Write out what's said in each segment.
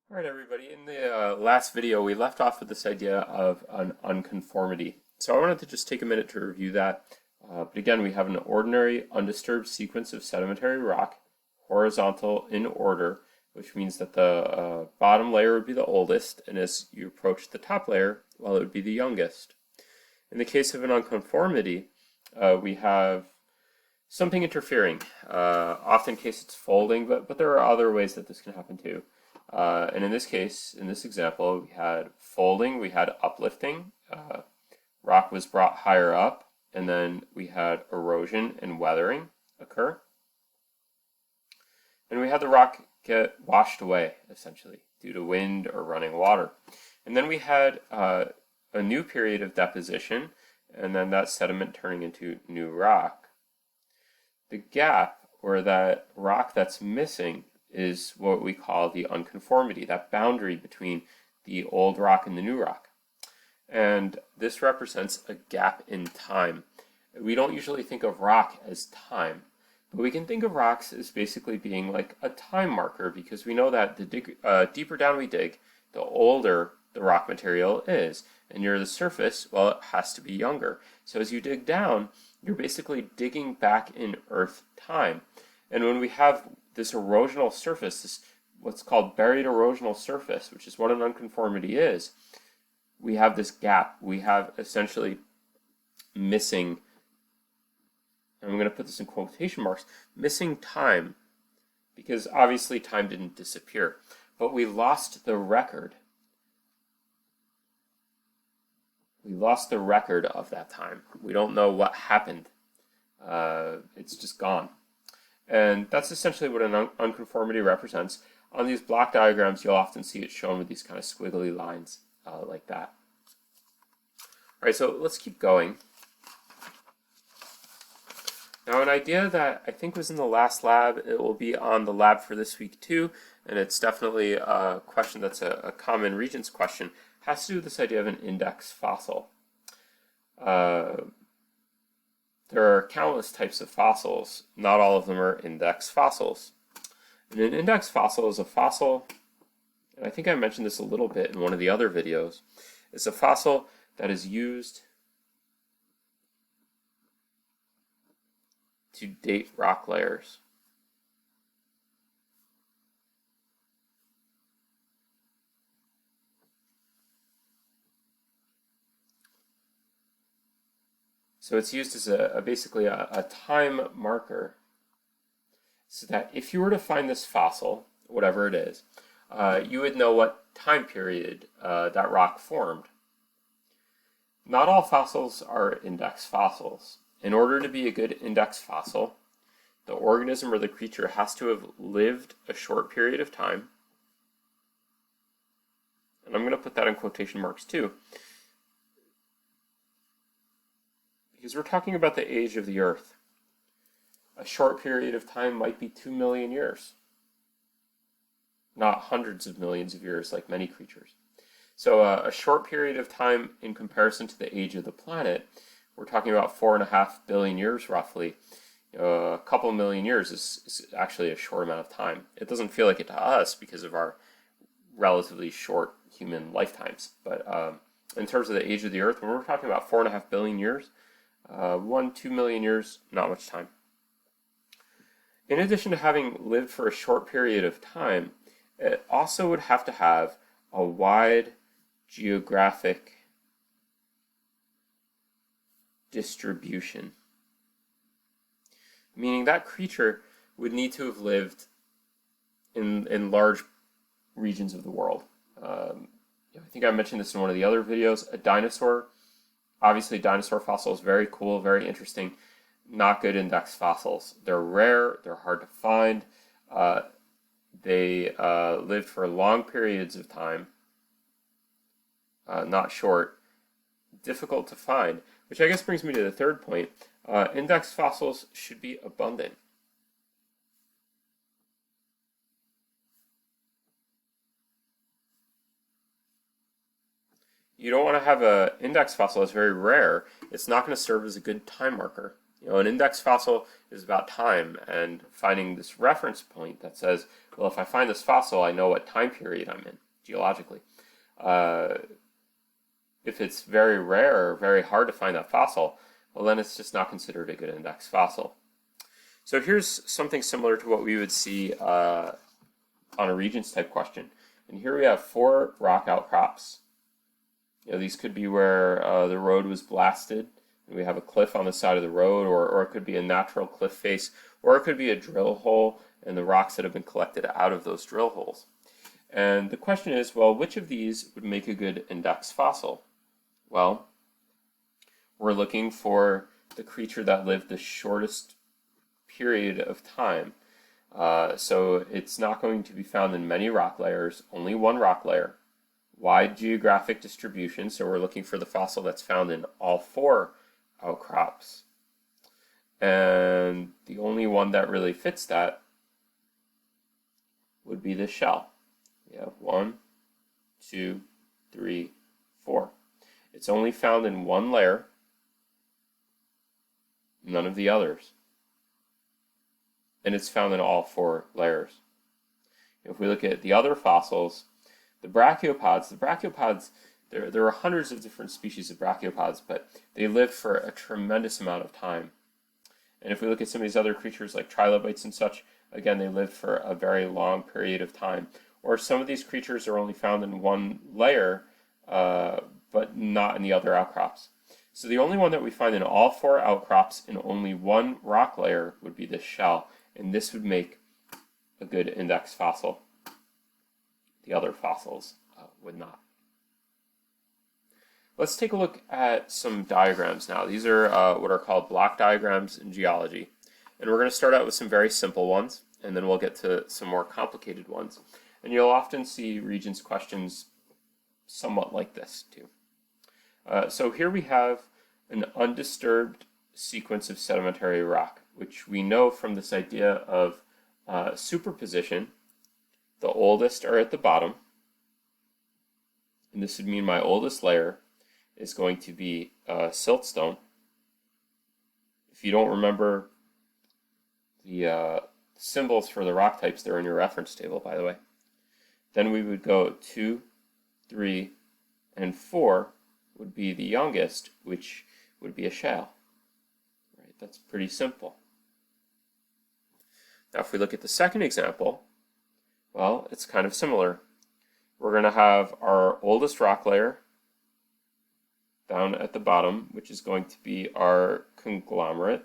All right, everybody. In the last video, we left off with this idea of an unconformity. So I wanted to just take a minute to review that. But again, we have an ordinary undisturbed sequence of sedimentary rock, horizontal in order, which means that the bottom layer would be the oldest, and as you approach the top layer, well, it would be the youngest. In the case of an unconformity, we have something interfering. Often in case it's folding, but there are other ways that this can happen too. And in this case, in this example, we had folding, we had uplifting, rock was brought higher up, and then we had erosion and weathering occur. And we had the rock get washed away, essentially, due to wind or running water. And then we had a new period of deposition, and then that sediment turning into new rock. The gap, or that rock that's missing, is what we call the unconformity, that boundary between the old rock and the new rock. And this represents a gap in time. We don't usually think of rock as time, but we can think of rocks as basically being like a time marker, because we know that the deeper down we dig, the older the rock material is. And near the surface, well, it has to be younger. So as you dig down, you're basically digging back in earth time. And when we have this erosional surface, this what's called buried erosional surface, which is what an unconformity is, we have this gap. We have essentially missing, and I'm going to put this in quotation marks, missing time, because obviously time didn't disappear, but we lost the record. We lost the record of that time. We don't know what happened. It's just gone. And that's essentially what an unconformity represents. On these block diagrams, you'll often see it shown with these kind of squiggly lines like that. All right, so let's keep going. Now, an idea that I think was in the last lab, it will be on the lab for this week too, and it's definitely a question that's a common Regents question, has to do with this idea of an index fossil. There are countless types of fossils. Not all of them are index fossils. And an index fossil is a fossil, and I think I mentioned this a little bit in one of the other videos, it's a fossil that is used to date rock layers. So it's used as basically a time marker, so that if you were to find this fossil, whatever it is, you would know what time period that rock formed. Not all fossils are index fossils. In order to be a good index fossil, the organism or the creature has to have lived a short period of time. And I'm going to put that in quotation marks too, because we're talking about the age of the Earth. A short period of time might be 2 million years, not hundreds of millions of years like many creatures. So a short period of time in comparison to the age of the planet, we're talking about 4.5 billion years roughly. A couple million years is actually a short amount of time. It doesn't feel like it to us because of our relatively short human lifetimes. But in terms of the age of the Earth, when we're talking about 4.5 billion years, 2 million years, not much time. In addition to having lived for a short period of time, it also would have to have a wide geographic distribution, meaning that creature would need to have lived in large regions of the world. I think I mentioned this in one of the other videos. A dinosaur, obviously dinosaur fossils, very cool, very interesting. Not good index fossils. They're rare, they're hard to find. They lived for long periods of time, not short. Difficult to find, which I guess brings me to the third point. Index fossils should be abundant. You don't want to have an index fossil that's very rare. It's not going to serve as a good time marker. An index fossil is about time and finding this reference point that says, well, if I find this fossil, I know what time period I'm in geologically. If it's very rare or very hard to find that fossil, well, then it's just not considered a good index fossil. So here's something similar to what we would see on a Regents type question. And here we have 4 rock outcrops. These could be where the road was blasted, and we have a cliff on the side of the road, or it could be a natural cliff face, or it could be a drill hole and the rocks that have been collected out of those drill holes. And the question is, well, which of these would make a good index fossil? Well, we're looking for the creature that lived the shortest period of time. So it's not going to be found in many rock layers, only one rock layer. Wide geographic distribution, so we're looking for the fossil that's found in all 4 outcrops. And the only one that really fits that would be the shell. We have 1, 2, 3, 4. It's only found in one layer, none of the others. And it's found in all 4 layers. If we look at the other fossils, the brachiopods, there are hundreds of different species of brachiopods, but they live for a tremendous amount of time. And if we look at some of these other creatures like trilobites and such, again, they live for a very long period of time. Or some of these creatures are only found in one layer, but not in the other outcrops. So the only one that we find in all 4 outcrops in only one rock layer would be this shell, and this would make a good index fossil. The other fossils would not. Let's take a look at some diagrams now. These are what are called block diagrams in geology. And we're going to start out with some very simple ones, and then we'll get to some more complicated ones. And you'll often see Regents questions somewhat like this too. So here we have an undisturbed sequence of sedimentary rock, which we know from this idea of superposition. The oldest are at the bottom, and this would mean my oldest layer is going to be siltstone. If you don't remember the symbols for the rock types, they're in your reference table, by the way. Then we would go 2, 3, and 4 would be the youngest, which would be a shale. Right? That's pretty simple. Now if we look at the second example, well, it's kind of similar. We're going to have our oldest rock layer down at the bottom, which is going to be our conglomerate.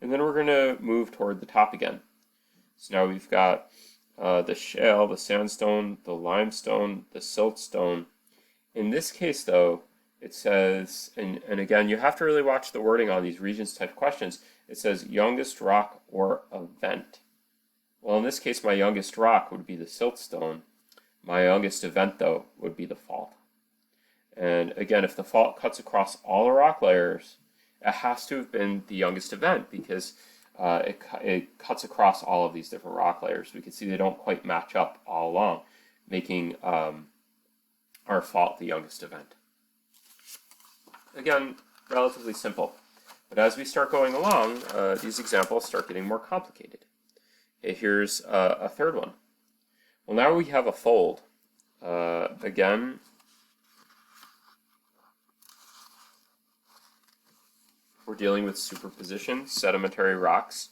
And then we're going to move toward the top again. So now we've got the shale, the sandstone, the limestone, the siltstone. In this case, though, it says, and again, you have to really watch the wording on these Regents type questions. It says youngest rock or event. Well, in this case, my youngest rock would be the siltstone. My youngest event, though, would be the fault. And again, if the fault cuts across all the rock layers, it has to have been the youngest event because it cuts across all of these different rock layers. We can see they don't quite match up all along, making our fault the youngest event. Again, relatively simple. But as we start going along, these examples start getting more complicated. Okay, here's a third one. Well, now we have a fold. Again, we're dealing with superposition, sedimentary rocks.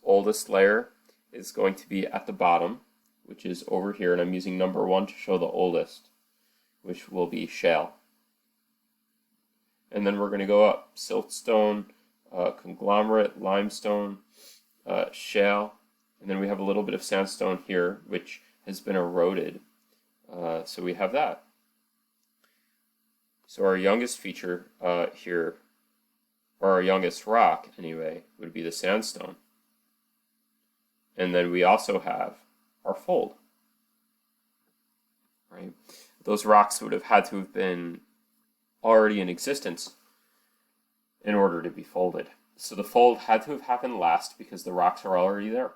Oldest layer is going to be at the bottom, which is over here, and I'm using number 1 to show the oldest, which will be shale. And then we're going to go up, siltstone, conglomerate, limestone, shale, and then we have a little bit of sandstone here, which has been eroded. So we have that. So our youngest feature here, or our youngest rock anyway, would be the sandstone. And then we also have our fold. Right? Those rocks would have had to have been already in existence in order to be folded. So the fold had to have happened last because the rocks are already there.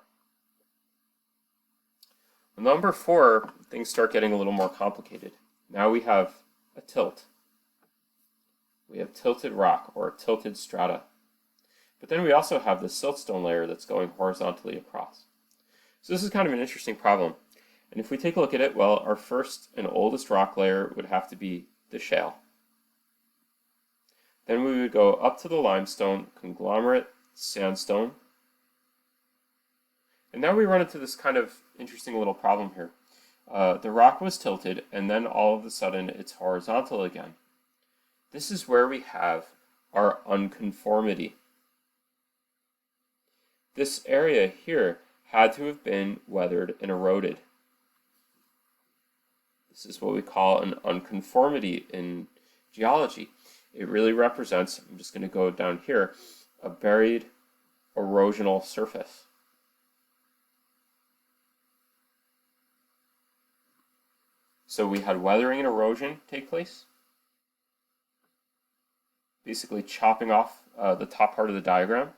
Number 4, things start getting a little more complicated. Now we have a tilt. We have tilted rock or tilted strata. But then we also have the siltstone layer that's going horizontally across. So this is kind of an interesting problem. And if we take a look at it, well, our first and oldest rock layer would have to be the shale. Then we would go up to the limestone, conglomerate, sandstone. And now we run into this kind of interesting little problem here. The rock was tilted, and then all of a sudden it's horizontal again. This is where we have our unconformity. This area here had to have been weathered and eroded. This is what we call an unconformity in geology. It really represents, I'm just going to go down here, a buried erosional surface. So we had weathering and erosion take place, basically chopping off the top part of the diagram.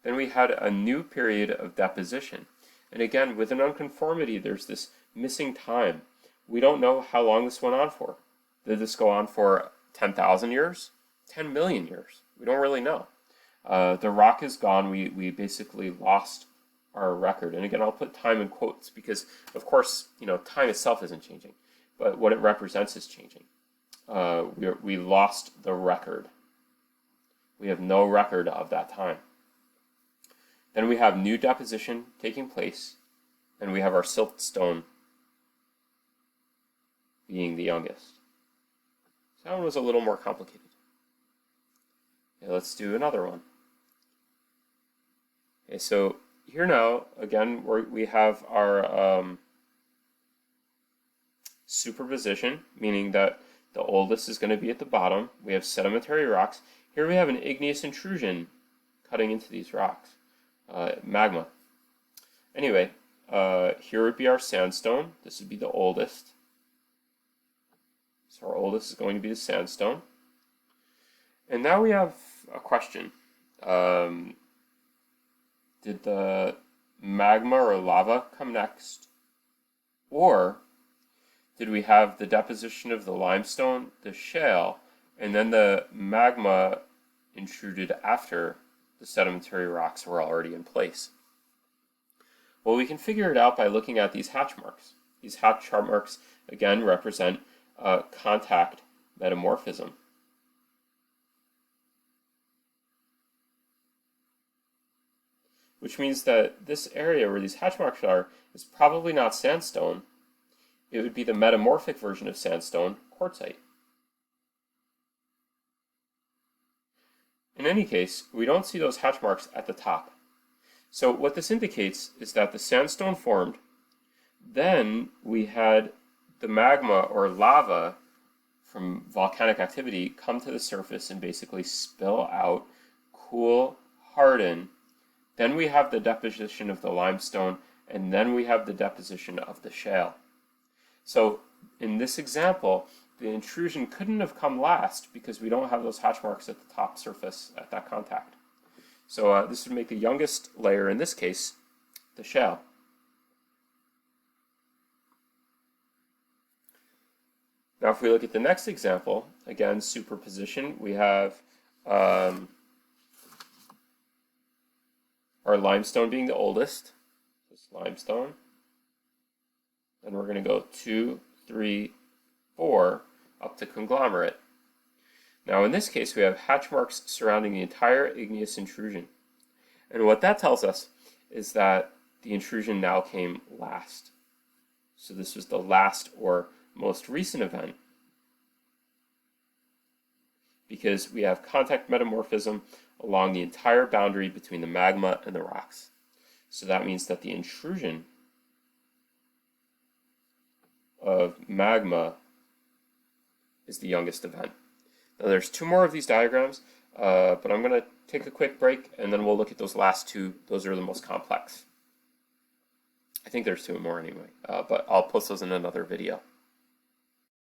Then we had a new period of deposition. And again, with an unconformity, there's this missing time. We don't know how long this went on for. Did this go on for 10,000 years? 10 million years? We don't really know. The rock is gone. We basically lost our record. And again, I'll put time in quotes because, of course, time itself isn't changing. But what it represents is changing. We lost the record. We have no record of that time. Then we have new deposition taking place, and we have our siltstone being the youngest. So that one was a little more complicated. Okay, let's do another one. Okay, so here now, again, we have our superposition, meaning that the oldest is going to be at the bottom. We have sedimentary rocks. Here we have an igneous intrusion cutting into these rocks, magma. Anyway, here would be our sandstone. This would be the oldest. So our oldest is going to be the sandstone. And now we have a question. Did the magma or lava come next? Or did we have the deposition of the limestone, the shale, and then the magma intruded after the sedimentary rocks were already in place? Well, we can figure it out by looking at these hatch marks. These hatch marks, again, represent contact metamorphism. Which means that this area where these hatch marks are is probably not sandstone. It would be the metamorphic version of sandstone, quartzite. In any case, we don't see those hatch marks at the top. So what this indicates is that the sandstone formed, then we had the magma or lava from volcanic activity come to the surface and basically spill out, cool, harden. Then we have the deposition of the limestone, and then we have the deposition of the shale. So in this example, the intrusion couldn't have come last because we don't have those hatch marks at the top surface at that contact. So this would make the youngest layer, in this case, the shale. Now if we look at the next example, again, superposition, we have our limestone being the oldest. This limestone. Then we're going to go 2, 3, 4 up to conglomerate. Now in this case we have hatch marks surrounding the entire igneous intrusion. And what that tells us is that the intrusion now came last. So this was the last or most recent event, because we have contact metamorphism along the entire boundary between the magma and the rocks. So that means that the intrusion of magma is the youngest event. Now there's 2 more of these diagrams, but I'm going to take a quick break and then we'll look at those last 2. Those are the most complex. I think there's 2 more anyway, but I'll post those in another video.